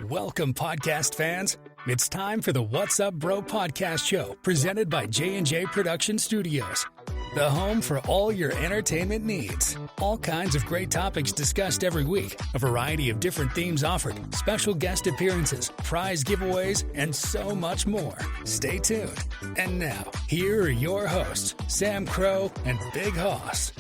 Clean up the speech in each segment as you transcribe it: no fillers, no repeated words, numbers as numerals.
Welcome, podcast fans. It's time for the What's Up Bro podcast show presented by J&J Production Studios, the home for all your entertainment needs. All kinds of great topics discussed every week, a variety of different themes offered, special guest appearances, prize giveaways, and so much more. Stay tuned. And now, here are your hosts, Sam Crow and Big Hoss.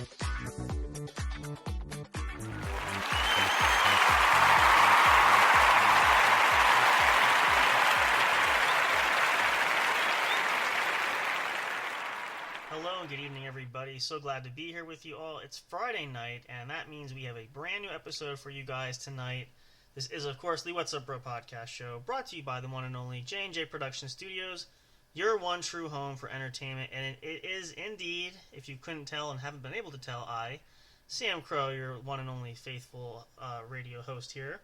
Hello and good evening, everybody. So glad to be here with you all. It's Friday night, and that means we have a brand new episode for you guys tonight. This is, of course, the What's Up Bro podcast show, brought to you by the one and only J&J Production Studios, your one true home for entertainment. And it is indeed, if you couldn't tell and haven't been able to tell, I, Sam Crow, your one and only faithful radio host here.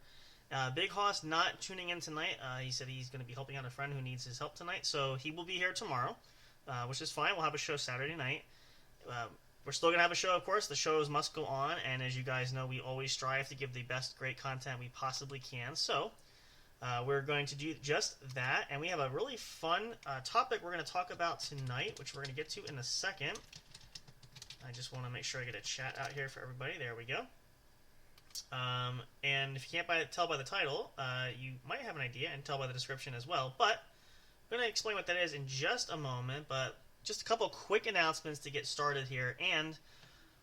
Big Hoss not tuning in tonight. He said he's going to be helping out a friend who needs his help tonight, so he will be here tomorrow. Which is fine. We'll have a show Saturday night. We're still going to have a show, of course. The shows must go on, and as you guys know, we always strive to give the best great content we possibly can. So, we're going to do just that, and we have a really fun topic we're going to talk about tonight, which we're going to get to in a second. I just want to make sure I get a chat out here for everybody. There we go. And if you can't tell by the title, you might have an idea and tell by the description as well, but I'm going to explain what that is in just a moment, but just a couple quick announcements to get started here. And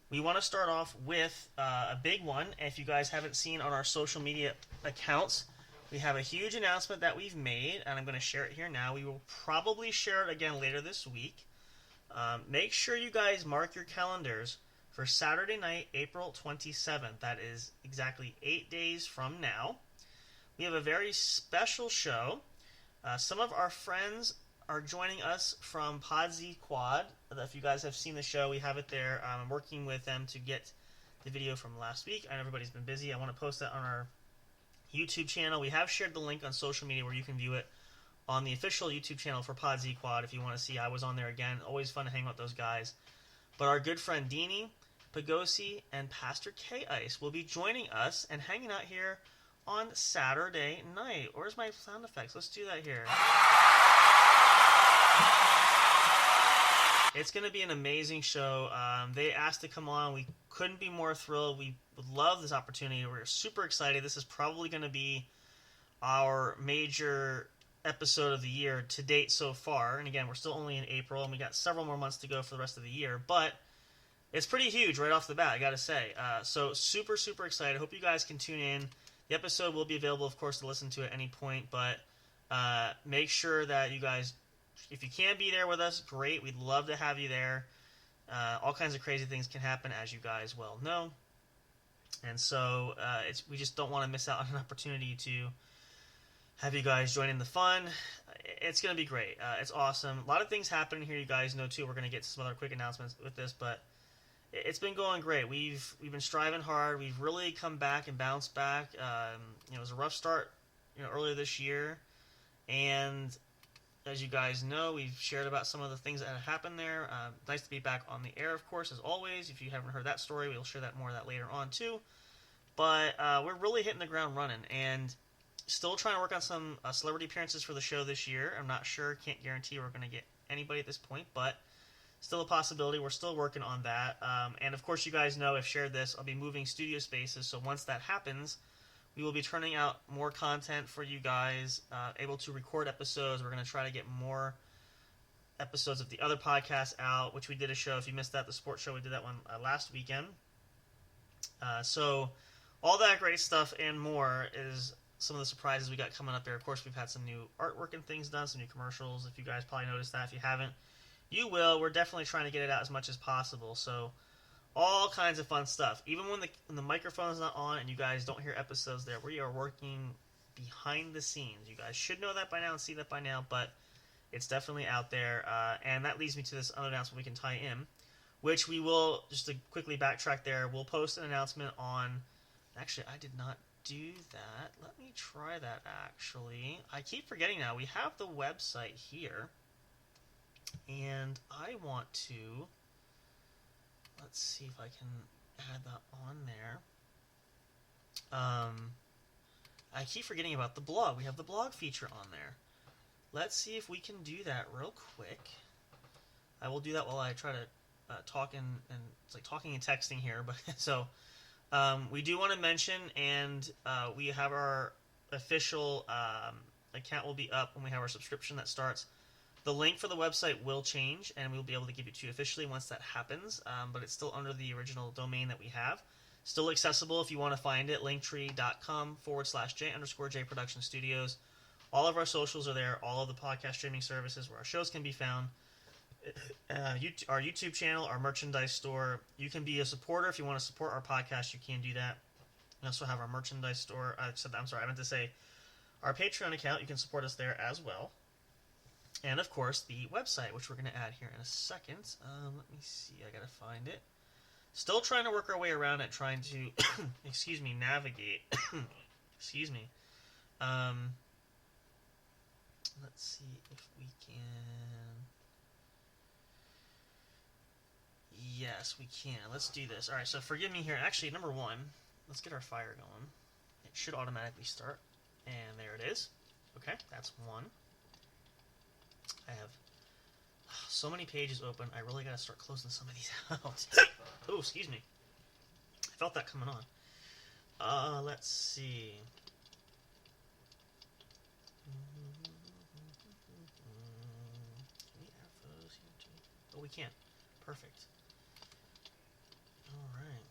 we want to start off with a big one. If you guys haven't seen on our social media accounts, we have a huge announcement that we've made, and I'm going to share it here now. We will probably share it again later this week. Make sure you guys mark your calendars for Saturday night, April 27th. That is exactly 8 days from now. We have a very special show. Some of our friends are joining us from Pod Z Quad. If you guys have seen the show, we have it there. I'm working with them to get the video from last week. I know everybody's been busy. I want to post that on our YouTube channel. We have shared the link on social media where you can view it on the official YouTube channel for Pod Z Quad if you want to see. I was on there again. Always fun to hang out with those guys. But our good friend Deanie, Pagosi, and Pastor K Ice will be joining us and hanging out here on Saturday night. Where's my sound effects? Let's do that here. It's going to be an amazing show. They asked to come on. We couldn't be more thrilled. We would love this opportunity. We're super excited. This is probably going to be our major episode of the year to date so far. And again, we're still only in April, and we got several more months to go for the rest of the year. But it's pretty huge right off the bat, I got to say. So super, super excited. Hope you guys can tune in. The episode will be available, of course, to listen to at any point, but make sure that you guys, if you can be there with us, great. We'd love to have you there. All kinds of crazy things can happen, as you guys well know. And so we just don't want to miss out on an opportunity to have you guys join in the fun. It's going to be great. It's awesome. A lot of things happening here, you guys know, too. We're going to get to some other quick announcements with this, but it's been going great. We've been striving hard. We've really come back and bounced back. It was a rough start, earlier this year, and as you guys know, we've shared about some of the things that have happened there. Nice to be back on the air, of course, as always. If you haven't heard that story, we'll share more of that later on too. But we're really hitting the ground running, and still trying to work on some celebrity appearances for the show this year. I'm not sure, can't guarantee we're going to get anybody at this point, but still a possibility. We're still working on that. And of course, you guys know, I've shared this, I'll be moving studio spaces. So once that happens, we will be turning out more content for you guys, able to record episodes. We're going to try to get more episodes of the other podcasts out, which we did a show. If you missed that, the sports show, we did that one last weekend. So all that great stuff and more is some of the surprises we got coming up there. Of course, we've had some new artwork and things done, some new commercials. If you guys probably noticed that. If you haven't, you will. We're definitely trying to get it out as much as possible. So all kinds of fun stuff. Even when the microphone's not on and you guys don't hear episodes there, we are working behind the scenes. You guys should know that by now and see that by now, but it's definitely out there. And that leads me to this other announcement we can tie in, which we will, just to quickly backtrack there, we'll post an announcement on... Actually, I did not do that. Let me try that, actually. I keep forgetting now. We have the website here. And I want to, let's see if I can add that on there. I keep forgetting about the blog. We have the blog feature on there. Let's see if we can do that real quick. I will do that while I try to talk and it's like talking and texting here. But so we do want to mention, and we have our official account will be up when we have our subscription that starts. The link for the website will change, and we'll be able to give it to you officially once that happens. But it's still under the original domain that we have. Still accessible if you want to find it. Linktree.com/J_J Production Studios. All of our socials are there. All of the podcast streaming services where our shows can be found. Our YouTube channel, our merchandise store. You can be a supporter if you want to support our podcast. You can do that. We also have our merchandise store. I meant to say our Patreon account. You can support us there as well. And of course, the website, which we're going to add here in a second. Let me see. I got to find it. Still trying to work our way around it, trying to, navigate. Excuse me. Let's see if we can. Yes, we can. Let's do this. All right, so forgive me here. Actually, number one, let's get our fire going. It should automatically start. And there it is. Okay, that's one. I have so many pages open. I really got to start closing some of these out. Oh, excuse me. I felt that coming on. Let's see. Can we add photos here too? Oh, we can. Perfect. All right.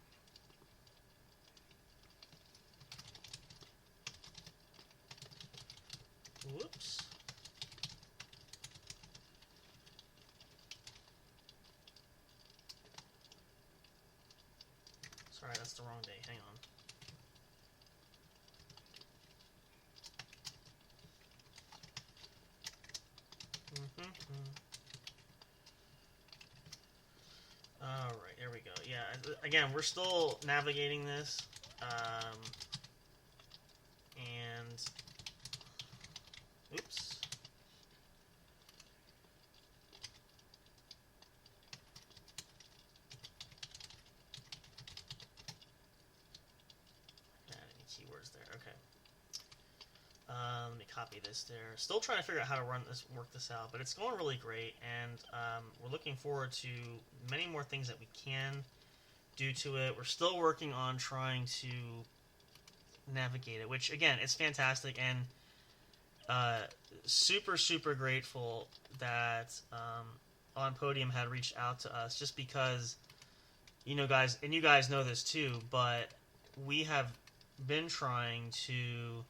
Whoops. Sorry, that's the wrong day. Hang on. All right, here we go. Yeah, again, we're still navigating this, and oops. Keywords there. Okay. Let me copy this there. Still trying to figure out how to work this out, but it's going really great, and we're looking forward to many more things that we can do to it. We're still working on trying to navigate it, which again, it's fantastic, and super, super grateful that On Podium had reached out to us, just because, guys, and you guys know this too, but we have been trying to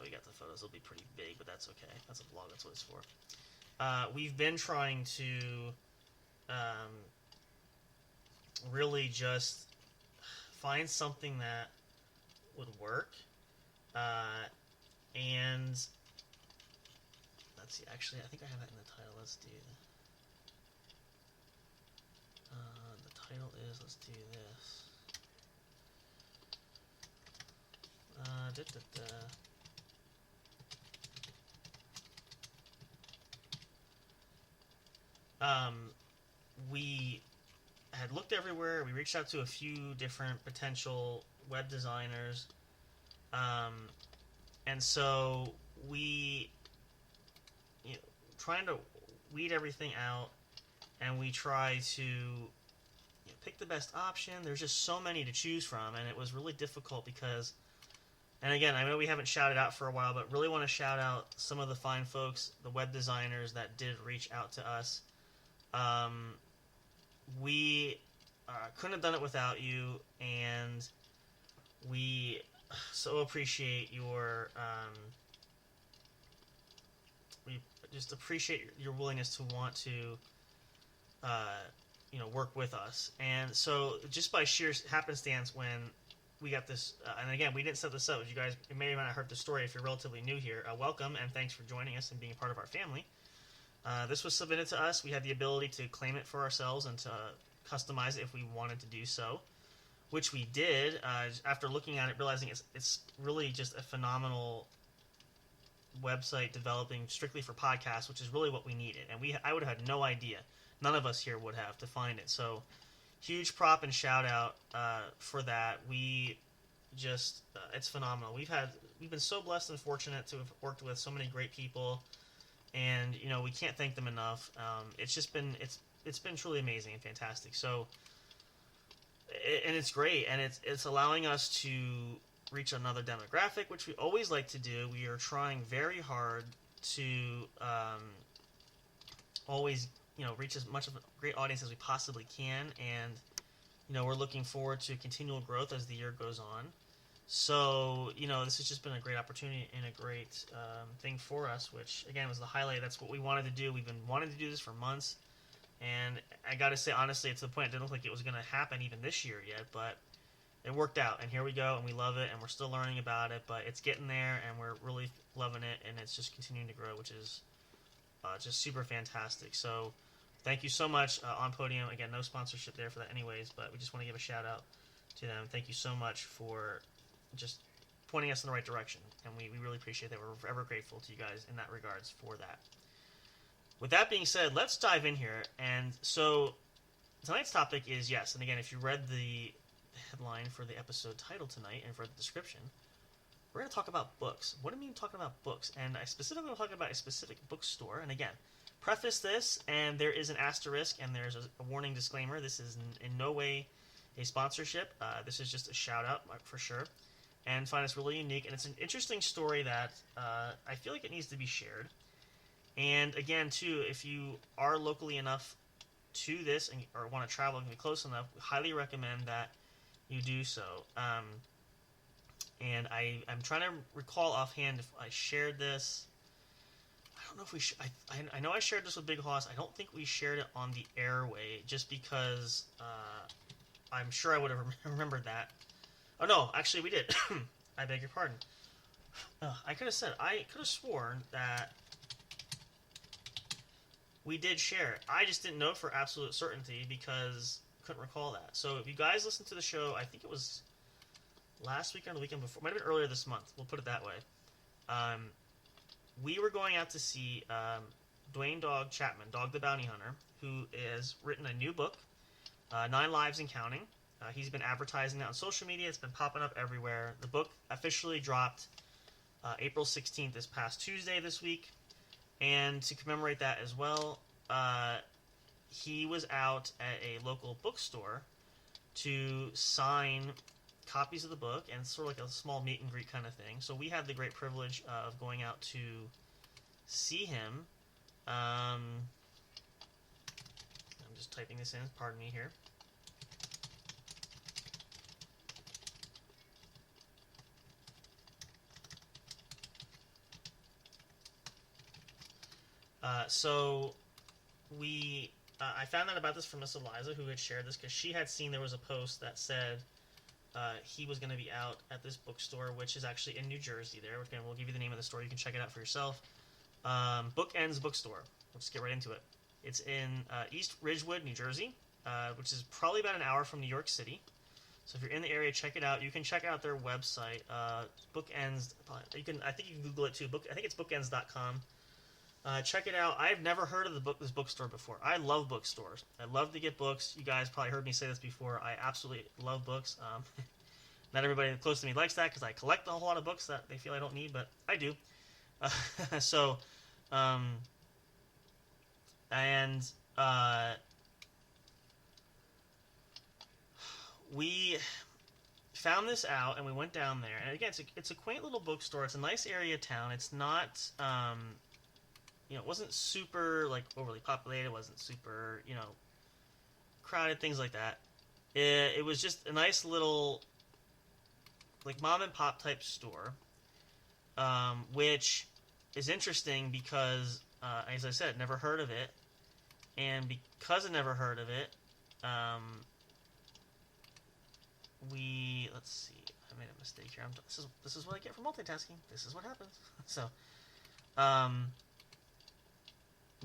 we got the photos, they'll be pretty big, but that's okay. That's a vlog, that's what it's for. We've been trying to really just find something that would work, and let's see, actually I think I have that in the title. Let's do the title is, let's do this. We had looked everywhere. We reached out to a few different potential web designers, and so we, trying to weed everything out, and we try to pick the best option. There's just so many to choose from, and it was really difficult because. And again, I know we haven't shouted out for a while, but really want to shout out some of the fine folks, the web designers that did reach out to us. We couldn't have done it without you, and we so appreciate your. We just appreciate your willingness to want to, work with us. And so, just by sheer happenstance, when we got this, and again, we didn't set this up. You guys may have not heard the story if you're relatively new here. Welcome, and thanks for joining us and being a part of our family. This was submitted to us. We had the ability to claim it for ourselves and to customize it if we wanted to do so, which we did. After looking at it, realizing it's really just a phenomenal website developing strictly for podcasts, which is really what we needed. And I would have had no idea. None of us here would have to find it. So huge prop and shout out for that. We it's phenomenal. We've been so blessed and fortunate to have worked with so many great people, and we can't thank them enough. It's been truly amazing and fantastic. So, and it's great, and it's allowing us to reach another demographic, which we always like to do. We are trying very hard to always reach as much of a great audience as we possibly can, and we're looking forward to continual growth as the year goes on. So, this has just been a great opportunity and a great thing for us, which, again, was the highlight. That's what we wanted to do. We've been wanting to do this for months, and I got to say, honestly, it's to the point it didn't look like it was going to happen even this year yet, but it worked out, and here we go, and we love it, and we're still learning about it, but it's getting there, and we're really loving it, and it's just continuing to grow, which is just super fantastic. So, thank you so much, On Podium. Again, no sponsorship there for that anyways, but we just want to give a shout out to them. Thank you so much for just pointing us in the right direction, and we really appreciate that. We're forever grateful to you guys in that regards for that. With that being said, let's dive in here. And so tonight's topic is, yes, and again, if you read the headline for the episode title tonight and read the description, we're going to talk about books. What do I mean talking about books? And I specifically want to talk about a specific bookstore. And again, preface this, and there is an asterisk, and there's a warning disclaimer. This is in no way a sponsorship. This is just a shout out for sure. And find this really unique, and it's an interesting story that I feel like it needs to be shared. And again, too, if you are locally enough to this or want to travel and be close enough, we highly recommend that you do so. And I'm trying to recall offhand if I shared this. I don't know if we I know I shared this with Big Hoss. I don't think we shared it on the airway, just because I'm sure I would have remembered that. Oh, no, actually we did. I beg your pardon. I could have sworn that we did share it. I just didn't know for absolute certainty because I couldn't recall that. So if you guys listened to the show, I think it was last weekend or the weekend before. Might have been earlier this month. We'll put it that way. We were going out to see Dwayne Dog Chapman, Dog the Bounty Hunter, who has written a new book, 9 Lives and Counting. He's been advertising that on social media. It's been popping up everywhere. The book officially dropped April 16th, this past Tuesday this week. And to commemorate that as well, he was out at a local bookstore to sign copies of the book, and it's sort of like a small meet and greet kind of thing. So we had the great privilege of going out to see him. I'm just typing this in, pardon me here. So I found out about this from Miss Eliza, who had shared this, because she had seen there was a post that said he was going to be out at this bookstore, which is actually in New Jersey there. Again, we'll give you the name of the store. You can check it out for yourself. Bookends Bookstore. We'll just get right into it. It's in East Ridgewood, New Jersey, which is probably about an hour from New York City. So if you're in the area, check it out. You can check out their website, Bookends. I think you can Google it too. I think it's bookends.com. Check it out. I've never heard of this bookstore before. I love bookstores. I love to get books. You guys probably heard me say this before. I absolutely love books. Not everybody close to me likes that because I collect a whole lot of books that they feel I don't need, but I do. We found this out and we went down there. And again, it's a quaint little bookstore. It's a nice area of town. It's not... it wasn't super, overly populated. It wasn't super, crowded, things like that. It was just a nice little, mom and pop type store, which is interesting because, as I said, never heard of it. And because I never heard of it, let's see, I made a mistake here. This is what I get for multitasking. This is what happens. So,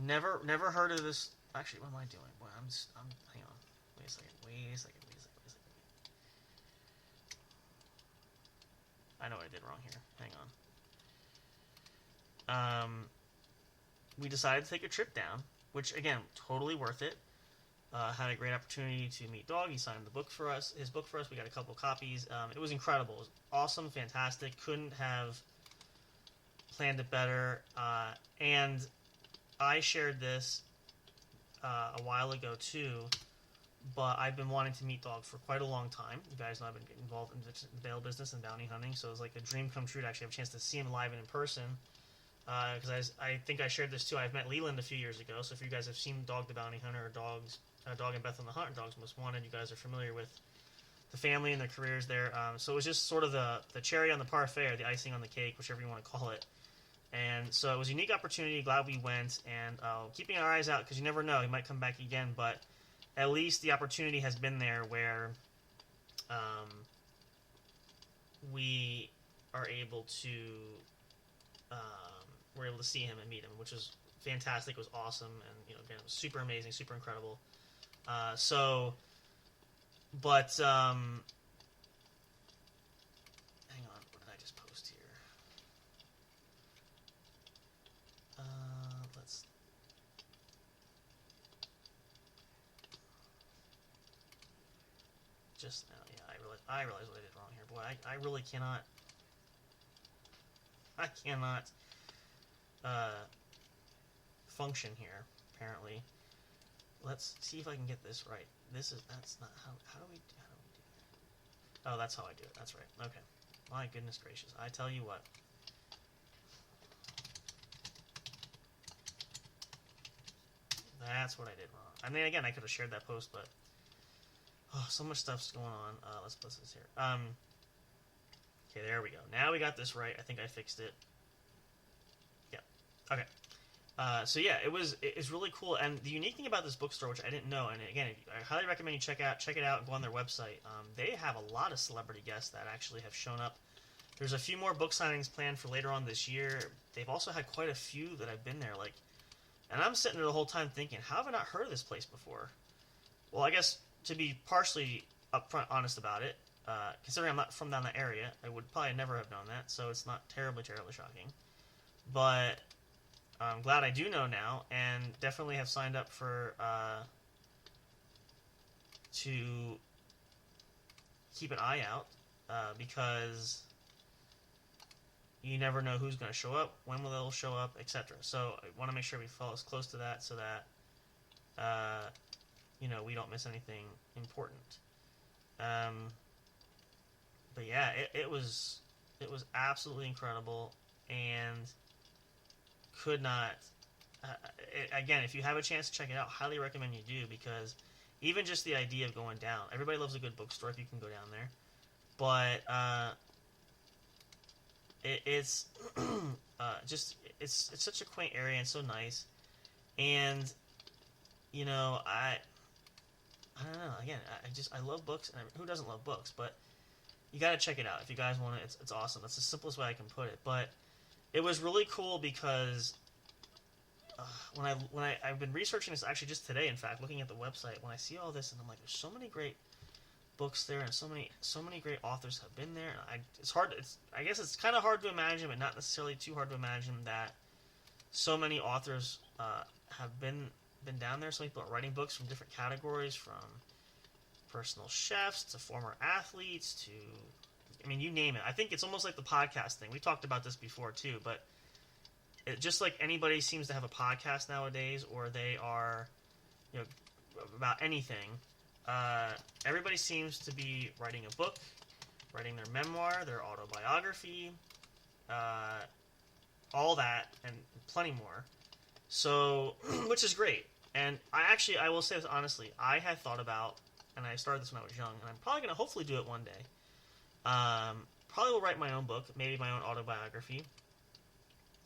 Never heard of this. Actually, what am I doing? Boy, hang on. Wait a second. I know what I did wrong here. Hang on. We decided to take a trip down, which, again, totally worth it. Had a great opportunity to meet Dog. He signed the book for us, his book for us. We got a couple copies. It was incredible. It was awesome, fantastic. Couldn't have planned it better. And I shared this a while ago too, but I've been wanting to meet Dog for quite a long time. You guys know I've been getting involved in the bail business and bounty hunting, so it was like a dream come true to actually have a chance to see him live and in person. Because I think I shared this too. I've met Leland a few years ago, so if you guys have seen Dog the Bounty Hunter or Dog and Beth on the Hunt, or Dogs Most Wanted, you guys are familiar with the family and their careers there. So it was just sort of the cherry on the parfait, or the icing on the cake, whichever you want to call it. And so it was a unique opportunity. Glad we went, and keeping our eyes out because you never know, he might come back again. But at least the opportunity has been there where we are able to we're able to see him and meet him, which was fantastic. It was awesome, and again, it was super amazing, super incredible. But hang on, what did I just post here? Let's. Just now, yeah, I realized what I did wrong here. Boy, I really cannot. I cannot function here. Apparently, let's see if I can get this right. That's not how do we do that? Oh, that's how I do it. That's right. Okay. My goodness gracious! I tell you what. That's what I did wrong. I mean, again, I could have shared that post, but so much stuff's going on. Let's put this here. Okay, there we go. Now we got this right. I think I fixed it. Yeah. Okay. So yeah, it's really cool. And the unique thing about this bookstore, which I didn't know, and again, I highly recommend you check it out, and go on their website. They have a lot of celebrity guests that actually have shown up. There's a few more book signings planned for later on this year. They've also had quite a few that have been there, and I'm sitting there the whole time thinking, how have I not heard of this place before? Well, I guess to be partially upfront honest about it, considering I'm not from down that area, I would probably never have known that, so it's not terribly shocking. But I'm glad I do know now, and definitely have signed up for to keep an eye out, because you never know who's going to show up, when will they'll show up, etc. So I want to make sure we follow as close to that so that we don't miss anything important. But yeah, it was absolutely incredible, and could not. Again, if you have a chance to check it out, highly recommend you do, because even just the idea of going down, everybody loves a good bookstore if you can go down there, but it's it's such a quaint area and so nice, and I don't know. Again, I love books, and who doesn't love books? But you got to check it out if you guys want it. It's awesome. That's the simplest way I can put it. But it was really cool because when I've been researching this actually just today, in fact, looking at the website, when I see all this, and I'm like, there's so many great books there, and so many great authors have been there. And I guess it's kind of hard to imagine, but not necessarily too hard to imagine that so many authors have been down there. So many people are writing books from different categories, from personal chefs to former athletes to, I mean, you name it. I think it's almost like the podcast thing. We talked about this before too, but just like anybody seems to have a podcast nowadays, or they are, about anything. Everybody seems to be writing a book, writing their memoir, their autobiography, all that, and plenty more. So, which is great. And I will say this honestly, I had thought about, and I started this when I was young, and I'm probably going to hopefully do it one day. Probably will write my own book, maybe my own autobiography.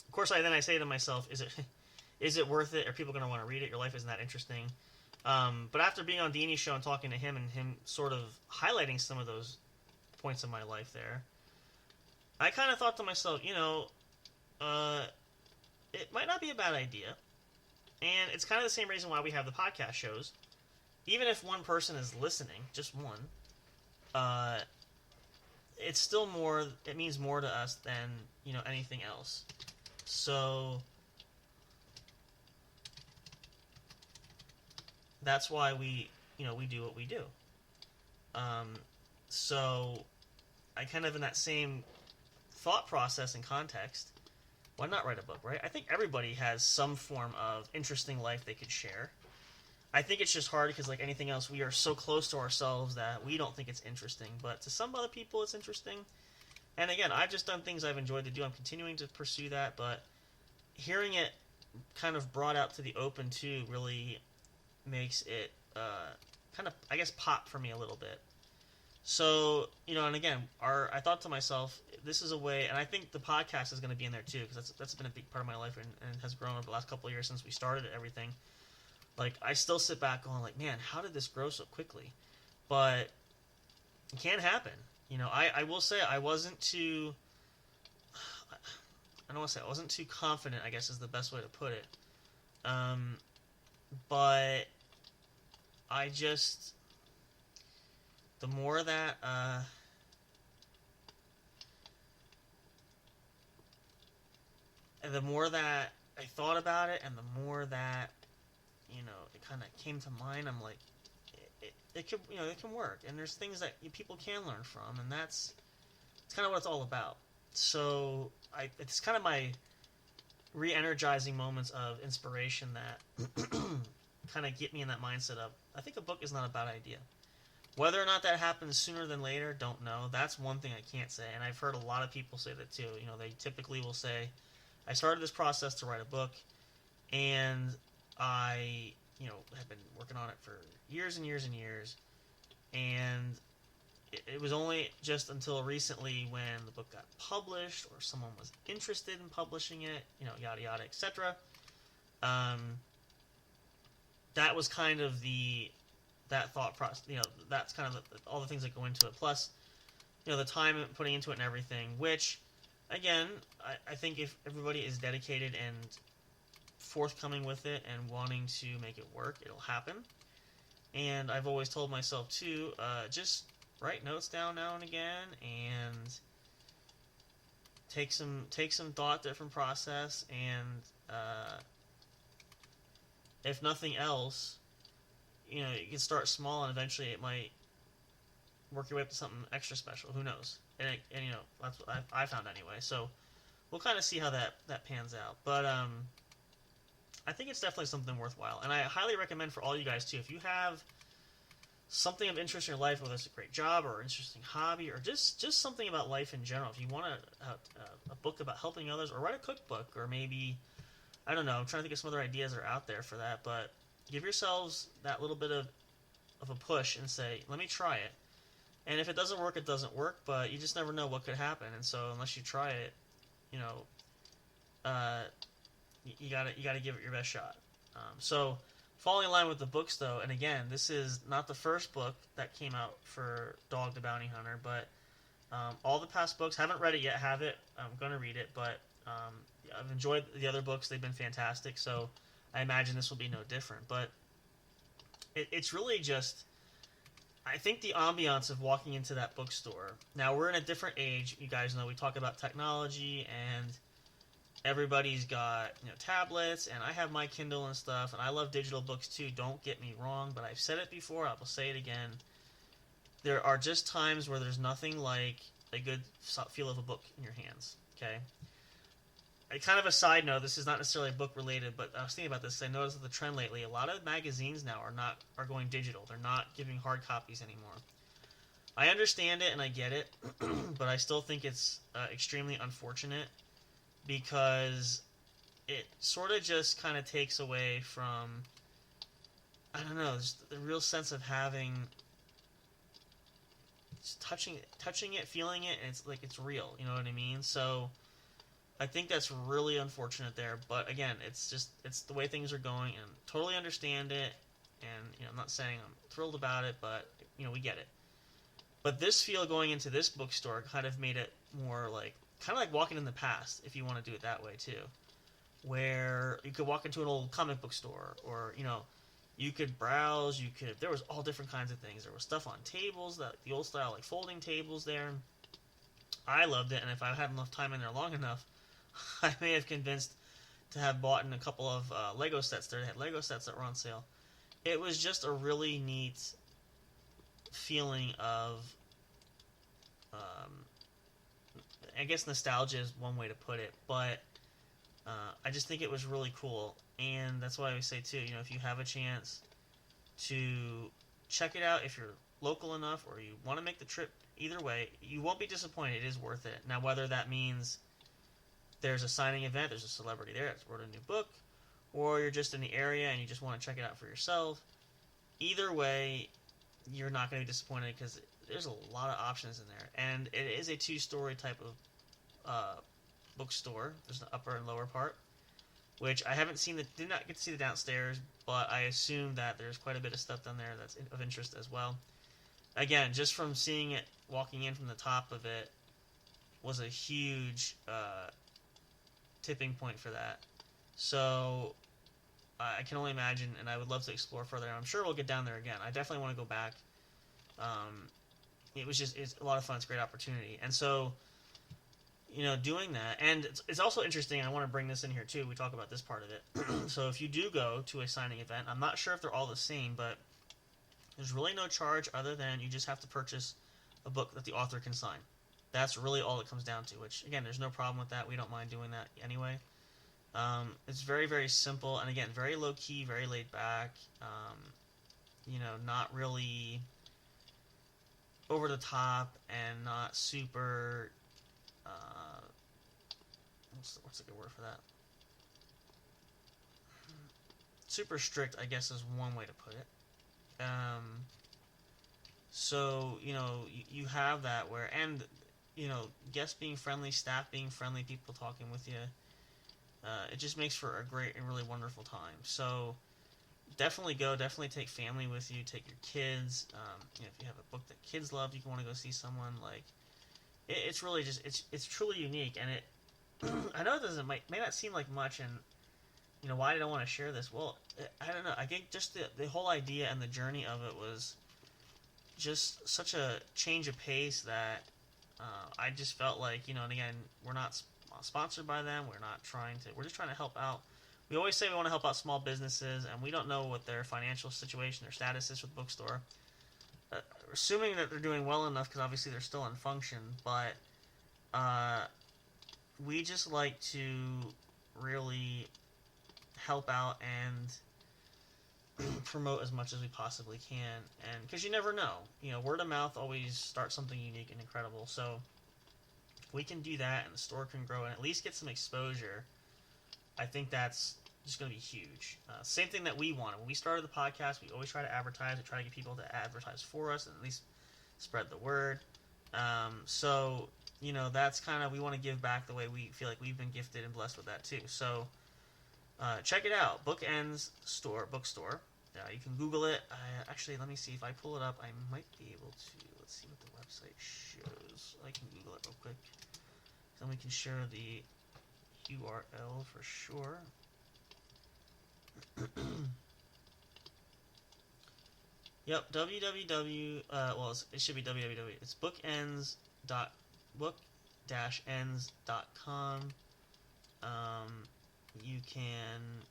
Of course, I say to myself, is it worth it? Are people going to want to read it? Your life isn't that interesting. But after being on Deanie's show and talking to him, and him sort of highlighting some of those points in my life there, I kind of thought to myself, it might not be a bad idea. And it's kind of the same reason why we have the podcast shows. Even if one person is listening, just one, it's still more, it means more to us than, anything else. So that's why we do what we do. Um, so I kind of in that same thought process and context, why not write a book, right? I think everybody has some form of interesting life they could share. I think it's just hard because, like anything else, we are so close to ourselves that we don't think it's interesting. But to some other people, it's interesting. And again, I've just done things I've enjoyed to do. I'm continuing to pursue that, but hearing it kind of brought out to the open too really makes it kind of, I guess, pop for me a little bit. So, and again, I thought to myself, this is a way, and I think the podcast is going to be in there too, because that's been a big part of my life and has grown over the last couple of years since we started everything. Like, I still sit back going, like, man, how did this grow so quickly? But it can happen. I will say I wasn't too, I don't want to say I wasn't too confident, I guess is the best way to put it. But I just, the more that, I thought about it, and the more that it kind of came to mind. I'm like, it can it can work, and there's things that people can learn from, and it's kind of what it's all about. So it's kind of my re-energizing moments of inspiration that kind of get me in that mindset of I think a book is not a bad idea. Whether or not that happens sooner than later, don't know. That's one thing I can't say, and I've heard a lot of people say that too. They typically will say, I started this process to write a book, and I, have been working on it for years and years and years, and it was only just until recently when the book got published or someone was interested in publishing it, yada yada, etc. That was kind of that thought process. That's kind of all the things that go into it. Plus, the time putting into it and everything. Which, again, I think if everybody is dedicated and forthcoming with it and wanting to make it work, it'll happen. And I've always told myself too, just write notes down now and again, and take some thought, different process, and if nothing else, you can start small, and eventually it might work your way up to something extra special. Who knows? And that's what I found anyway. So we'll kind of see how that pans out. But I think it's definitely something worthwhile, and I highly recommend for all you guys too. If you have something of interest in your life, whether it's a great job or an interesting hobby, or just something about life in general, if you want a book about helping others, or write a cookbook, or maybe, I don't know, I'm trying to think of some other ideas that are out there for that, but give yourselves that little bit of a push and say, let me try it. And if it doesn't work, it doesn't work, but you just never know what could happen. And so unless you try it, you gotta give it your best shot. So falling in line with the books, though, and again, this is not the first book that came out for Dog the Bounty Hunter, but all the past books, haven't read it yet, have it, I'm going to read it, but I've enjoyed the other books, they've been fantastic, so I imagine this will be no different. But it's really just, I think the ambiance of walking into that bookstore, now we're in a different age, you guys know, we talk about technology, and everybody's got tablets, and I have my Kindle and stuff, and I love digital books too, don't get me wrong, but I've said it before, I will say it again, there are just times where there's nothing like a good feel of a book in your hands, okay? Kind of a side note, this is not necessarily book related, but I was thinking about this, I noticed that the trend lately, a lot of magazines now are going digital, they're not giving hard copies anymore. I understand it and I get it, but I still think it's extremely unfortunate, because it sort of just kind of takes away from, I don't know, just the real sense of having, just touching it, feeling it, and it's like it's real, you know what I mean? So I think that's really unfortunate there, but again, it's the way things are going, and totally understand it, and I'm not saying I'm thrilled about it, but we get it. But this feel going into this bookstore kind of made it more kind of like walking in the past, if you want to do it that way too, where you could walk into an old comic book store, or you could browse, there was all different kinds of things. There was stuff on tables, the old style like folding tables there. I loved it, and if I had enough time in there long enough, I may have convinced to have bought in a couple of Lego sets there. They had Lego sets that were on sale. it was just a really neat feeling of, um, I guess nostalgia is one way to put it, but I just think it was really cool, and that's why I always say too, if you have a chance to check it out, if you're local enough or you want to make the trip, either way, you won't be disappointed. It is worth it. Now, whether that means there's a signing event, there's a celebrity there that's wrote a new book, or you're just in the area and you just want to check it out for yourself, either way, you're not going to be disappointed because there's a lot of options in there. And it is a two-story type of bookstore. There's an upper and lower part, which I haven't seen. Did not get to see the downstairs, but I assume that there's quite a bit of stuff down there that's of interest as well. Again, just from seeing it, walking in from the top of it, was a huge tipping point for that. So I can only imagine, and I would love to explore further. I'm sure we'll get down there again. I definitely want to go back. It's a lot of fun. It's a great opportunity. And so, doing that, and it's also interesting, and I want to bring this in here too, we talk about this part of it. So if you do go to a signing event, I'm not sure if they're all the same, but there's really no charge other than you just have to purchase a book that the author can sign. That's really all it comes down to, which, again, there's no problem with that. We don't mind doing that anyway. It's very, very simple, and again, very low-key, very laid back, not really over the top, and not super, what's a good word for that? Super strict, I guess, is one way to put it. So, you have that where, and, guests being friendly, staff being friendly, people talking with you, it just makes for a great and really wonderful time. So, definitely go, definitely take family with you, take your kids, if you have a book that kids love, you can want to go see someone, it's really just, it's truly unique, and it, I know it may not seem like much, and, why did I want to share this? Well, I don't know, I think just the whole idea and the journey of it was just such a change of pace that I just felt like, and again, we're not sponsored by them, we're just trying to help out. We always say we want to help out small businesses, and we don't know what their financial situation, their status is with the bookstore. Assuming that they're doing well enough, because obviously they're still in function, but we just like to really help out and promote as much as we possibly can, and because you never know, word of mouth always starts something unique and incredible. So if we can do that, and the store can grow, and at least get some exposure, I think that's just going to be huge. Same thing that we wanted when we started the podcast. We always try to advertise. We try to get people to advertise for us, and at least spread the word. So that's kind of, we want to give back the way we feel like we've been gifted and blessed with that too. So check it out, Bookends bookstore. You can Google it. Actually, let me see if I pull it up. I might be able to. Let's see what the website shows. I can Google it real quick. Then we can share the URL for sure. Yep, www. It should be www. It's book-ends.com. You can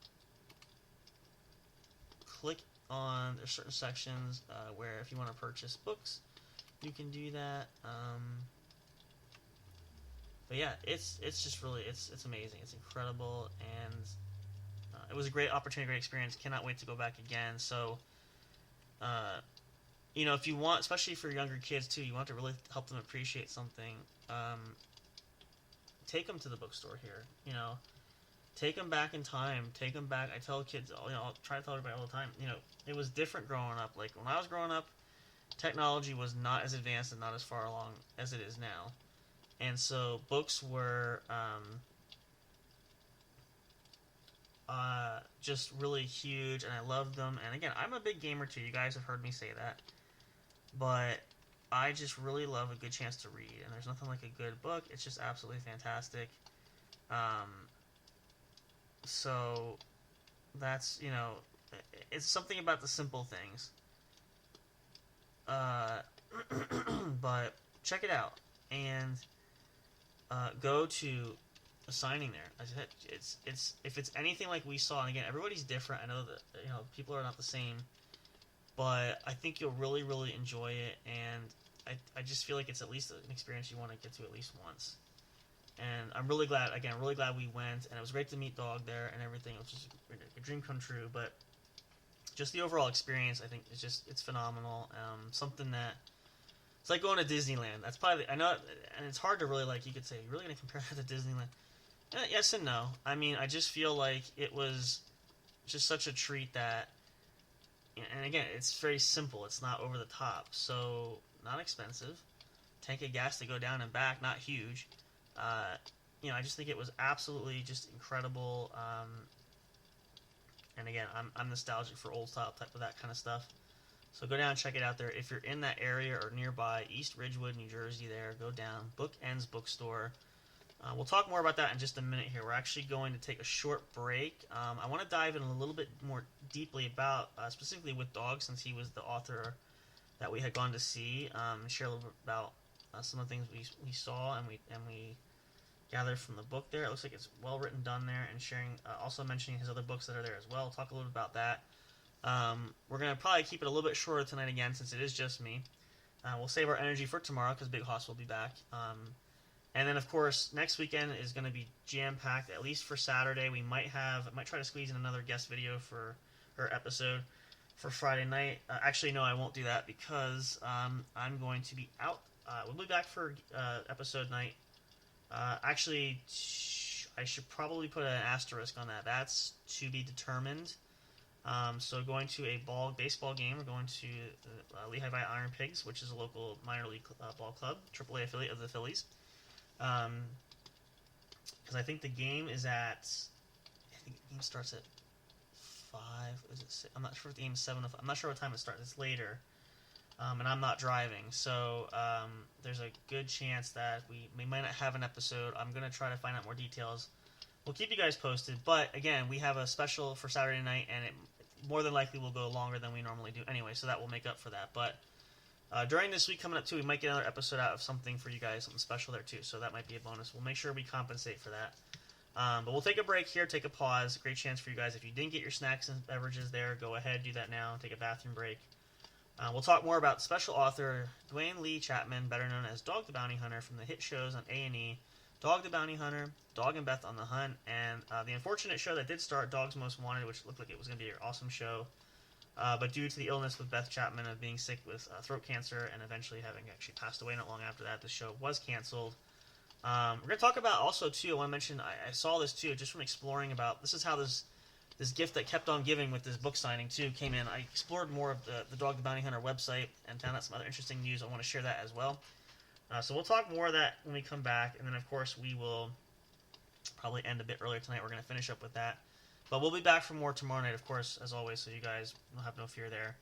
click on, there's certain sections where if you want to purchase books, you can do that. But yeah, it's just really, it's amazing. It's incredible, and it was a great opportunity, great experience. Cannot wait to go back again. So, if you want, especially for younger kids too, you want to really help them appreciate something, take them to the bookstore here. Take them back in time. Take them back. I tell kids, I'll try to tell everybody all the time, it was different growing up. Like, when I was growing up, technology was not as advanced and not as far along as it is now. And so books were just really huge, and I loved them. And again, I'm a big gamer too. You guys have heard me say that. But I just really love a good chance to read, and there's nothing like a good book. It's just absolutely fantastic. So that's, it's something about the simple things. But check it out, and go to a signing there. I said, it's if it's anything like we saw, and again, everybody's different. I know that people are not the same. but I think you'll really, really enjoy it, and I just feel like it's at least an experience you want to get to at least once. And I'm really glad, again, really glad we went, and it was great to meet Dog there and everything. It was just a dream come true, but just the overall experience, I think, it's phenomenal. Something that, it's like going to Disneyland. That's probably, I know, and it's hard to really, like, you could say, you're really going to compare that to Disneyland? Yes and no. I mean, I just feel like it was just such a treat that, and again, it's very simple. It's not over the top, so not expensive. Tank of gas to go down and back, not huge. I just think it was absolutely just incredible. And again, I'm nostalgic for old style type of that kind of stuff. So go down and check it out there. If you're in that area or nearby, East Ridgewood, New Jersey there, go down. Bookends Bookstore. We'll talk more about that in just a minute here. We're actually going to take a short break. I want to dive in a little bit more deeply about, specifically with Dog, since he was the author that we had gone to see, and share a little bit about some of the things we saw and we gathered from the book there. It looks like it's well written, done there, and sharing, also mentioning his other books that are there as well. Talk a little bit about that. We're going to probably keep it a little bit shorter tonight again, since it is just me. We'll save our energy for tomorrow, because Big Hoss will be back. And then, of course, next weekend is going to be jam-packed, at least for Saturday. I might try to squeeze in another guest video or episode for Friday night. Actually, no, I won't do that, because I'm going to be out. We'll be back for episode night. Actually, I should probably put an asterisk on that. That's to be determined. So going to a baseball game. We're going to the Lehigh Valley Iron Pigs, which is a local minor league ball club, AAA affiliate of the Phillies. Because I think the game is at, I think the game starts at 5, is it 6? I'm not sure if the game is 7 or 5. I'm not sure what time it starts. It's later. And I'm not driving, so there's a good chance that we might not have an episode. I'm going to try to find out more details. We'll keep you guys posted, but again, we have a special for Saturday night, and it more than likely will go longer than we normally do anyway, so that will make up for that. But during this week coming up, too, we might get another episode out of something for you guys, something special there, too, so that might be a bonus. We'll make sure we compensate for that. But we'll take a break here, take a pause. Great chance for you guys. If you didn't get your snacks and beverages there, go ahead, do that now, take a bathroom break. We'll talk more about special author Dwayne Lee Chapman, better known as Dog the Bounty Hunter, from the hit shows on A&E, Dog the Bounty Hunter, Dog and Beth on the Hunt, and the unfortunate show that did start, Dogs Most Wanted, which looked like it was going to be an awesome show. But due to the illness with Beth Chapman of being sick with throat cancer and eventually having actually passed away not long after that, the show was canceled. We're going to talk about also, too, I want to mention, I saw this, too, just from exploring about, this is how this gift that kept on giving with this book signing, too, came in. I explored more of the Dog the Bounty Hunter website and found out some other interesting news. I want to share that as well. So we'll talk more of that when we come back, and then, of course, we will probably end a bit earlier tonight. We're going to finish up with that. But we'll be back for more tomorrow night, of course, as always, so you guys will have no fear there.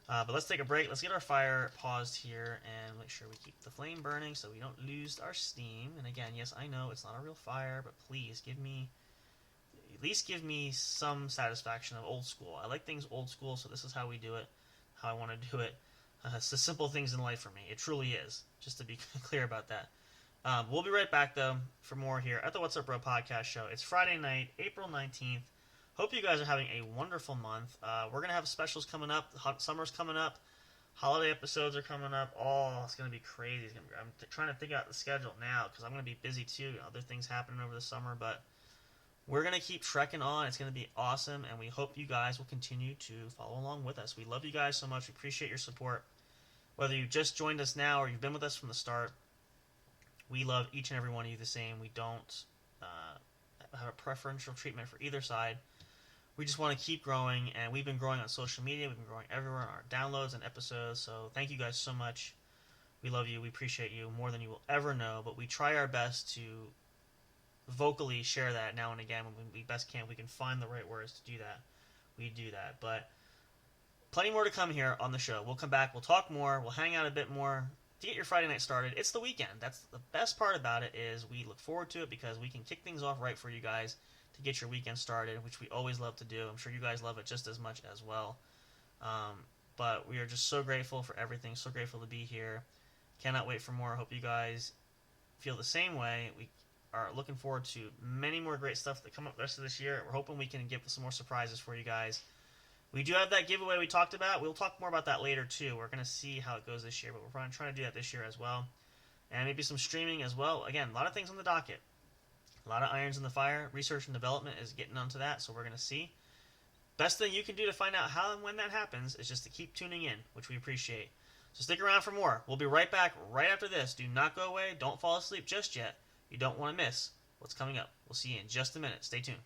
But let's take a break. Let's get our fire paused here and make sure we keep the flame burning so we don't lose our steam. And again, yes, I know it's not a real fire, but please at least give me some satisfaction of old school. I like things old school, so this is how we do it, how I want to do it. It's the simple things in life for me. It truly is, just to be clear about that. We'll be right back, though, for more here at the What's Up Bro podcast show. It's Friday night, April 19th. Hope you guys are having a wonderful month. We're going to have specials coming up. Summer's coming up. Holiday episodes are coming up. Oh, it's going to be crazy. I'm trying to think out the schedule now because I'm going to be busy, too. Other things happening over the summer, but we're going to keep trekking on. It's going to be awesome, and we hope you guys will continue to follow along with us. We love you guys so much. We appreciate your support. Whether you just joined us now or you've been with us from the start, we love each and every one of you the same. We don't have a preferential treatment for either side. We just want to keep growing, and we've been growing on social media. We've been growing everywhere on our downloads and episodes, so thank you guys so much. We love you. We appreciate you more than you will ever know, but we try our best to vocally share that now and again when we best can. We can find the right words to do that. We do that, but plenty more to come here on the show. We'll come back. We'll talk more. We'll hang out a bit more. To get your Friday night started, it's the weekend. That's the best part about it is we look forward to it because we can kick things off right for you guys to get your weekend started, which we always love to do. I'm sure you guys love it just as much as well. But we are just so grateful for everything, so grateful to be here. Cannot wait for more. I hope you guys feel the same way. We are looking forward to many more great stuff that come up the rest of this year. We're hoping we can give some more surprises for you guys. We do have that giveaway we talked about. We'll talk more about that later, too. We're going to see how it goes this year, but we're trying to do that this year as well. And maybe some streaming as well. Again, a lot of things on the docket. A lot of irons in the fire. Research and development is getting onto that, so we're going to see. Best thing you can do to find out how and when that happens is just to keep tuning in, which we appreciate. So stick around for more. We'll be right back right after this. Do not go away. Don't fall asleep just yet. You don't want to miss what's coming up. We'll see you in just a minute. Stay tuned.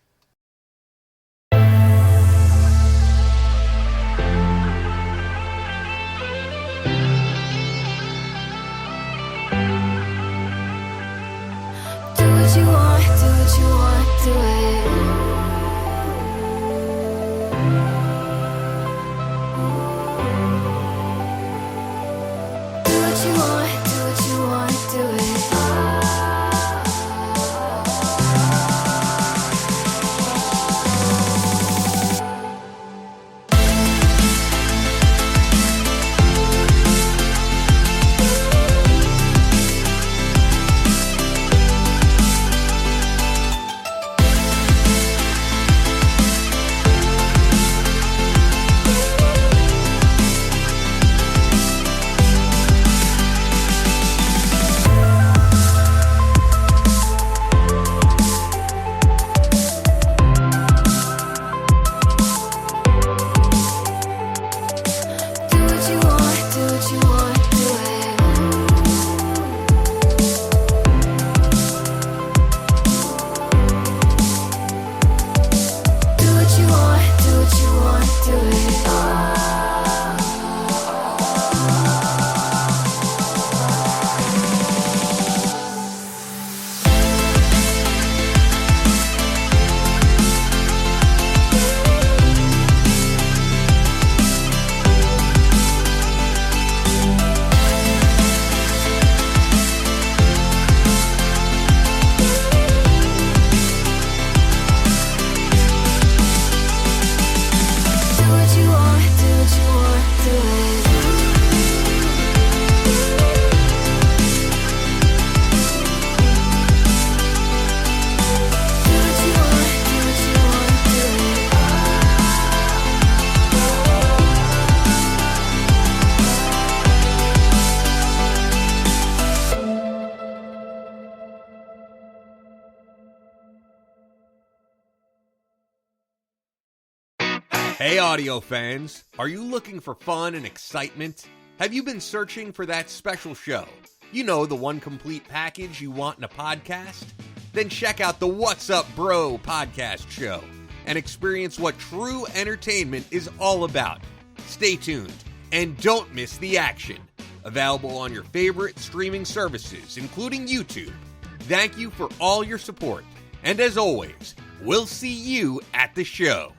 Hey audio fans, are you looking for fun and excitement? Have you been searching for that special show? You know, the one complete package you want in a podcast? Then check out the What's Up Bro podcast show and experience what true entertainment is all about. Stay tuned and don't miss the action. Available on your favorite streaming services, including YouTube. Thank you for all your support. And as always, we'll see you at the show.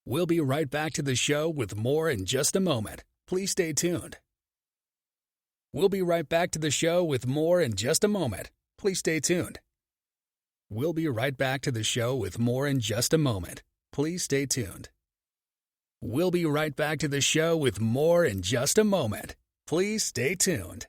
We'll be right back to the show with more in just a moment. Please stay tuned. We'll be right back to the show with more in just a moment. Please stay tuned. We'll be right back to the show with more in just a moment. Please stay tuned. We'll be right back to the show with more in just a moment. Please stay tuned.